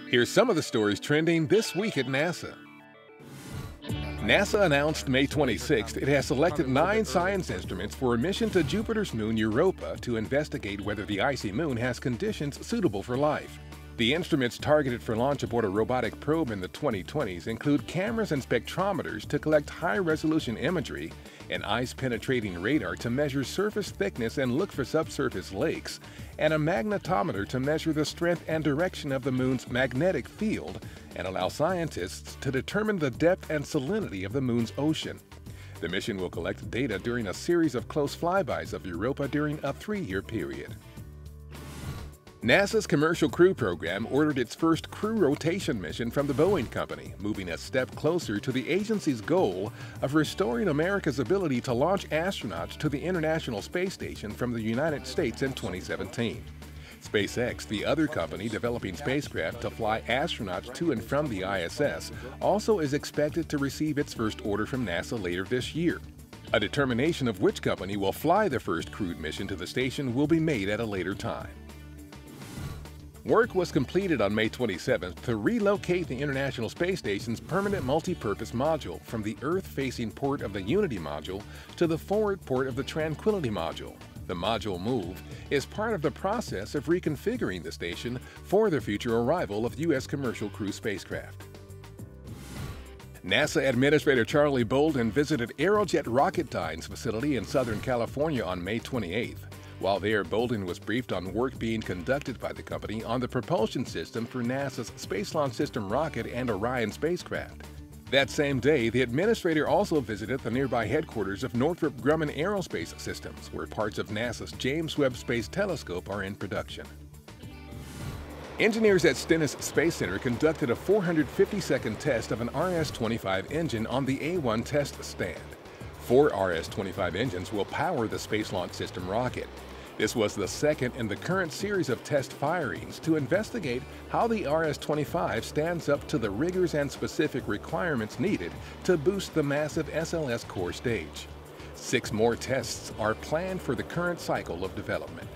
Here's some of the stories trending this week at NASA. NASA announced May 26th it has selected 9 science instruments for a mission to Jupiter's moon Europa to investigate whether the icy moon has conditions suitable for life. The instruments targeted for launch aboard a robotic probe in the 2020s include cameras and spectrometers to collect high-resolution imagery, an ice-penetrating radar to measure surface thickness and look for subsurface lakes, and a magnetometer to measure the strength and direction of the moon's magnetic field and allow scientists to determine the depth and salinity of the moon's ocean. The mission will collect data during a series of close flybys of Europa during a 3-year period. NASA's Commercial Crew Program ordered its first crew rotation mission from the Boeing Company, moving a step closer to the agency's goal of restoring America's ability to launch astronauts to the International Space Station from the United States in 2017. SpaceX, the other company developing spacecraft to fly astronauts to and from the ISS, also is expected to receive its first order from NASA later this year. A determination of which company will fly the first crewed mission to the station will be made at a later time. Work was completed on May 27th to relocate the International Space Station's permanent multi-purpose module from the Earth-facing port of the Unity module to the forward port of the Tranquility module. The module move is part of the process of reconfiguring the station for the future arrival of U.S. commercial crew spacecraft. NASA Administrator Charlie Bolden visited Aerojet Rocketdyne's facility in Southern California on May 28th. While there, Bolden was briefed on work being conducted by the company on the propulsion system for NASA's Space Launch System rocket and Orion spacecraft. That same day, the administrator also visited the nearby headquarters of Northrop Grumman Aerospace Systems, where parts of NASA's James Webb Space Telescope are in production. Engineers at Stennis Space Center conducted a 450-second test of an RS-25 engine on the A-1 test stand. 4 RS-25 engines will power the Space Launch System rocket. This was the second in the current series of test firings to investigate how the RS-25 stands up to the rigors and specific requirements needed to boost the massive SLS core stage. 6 more tests are planned for the current cycle of development.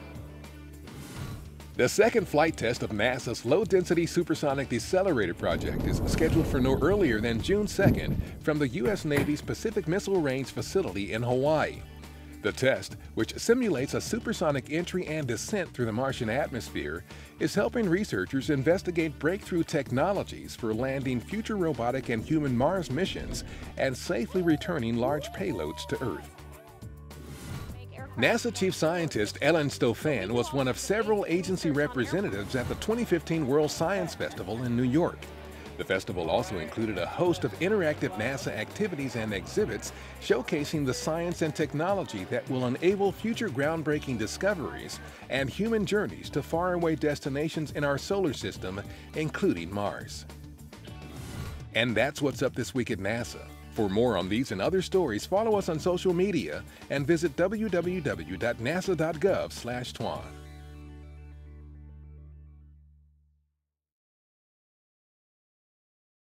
The second flight test of NASA's Low-Density Supersonic Decelerator project is scheduled for no earlier than June 2nd from the U.S. Navy's Pacific Missile Range facility in Hawaii. The test, which simulates a supersonic entry and descent through the Martian atmosphere, is helping researchers investigate breakthrough technologies for landing future robotic and human Mars missions and safely returning large payloads to Earth. NASA Chief Scientist Ellen Stofan was one of several agency representatives at the 2015 World Science Festival in New York. The festival also included a host of interactive NASA activities and exhibits showcasing the science and technology that will enable future groundbreaking discoveries and human journeys to faraway destinations in our solar system, including Mars. And that's what's up this week at NASA. For more on these and other stories, follow us on social media and visit www.nasa.gov/twan.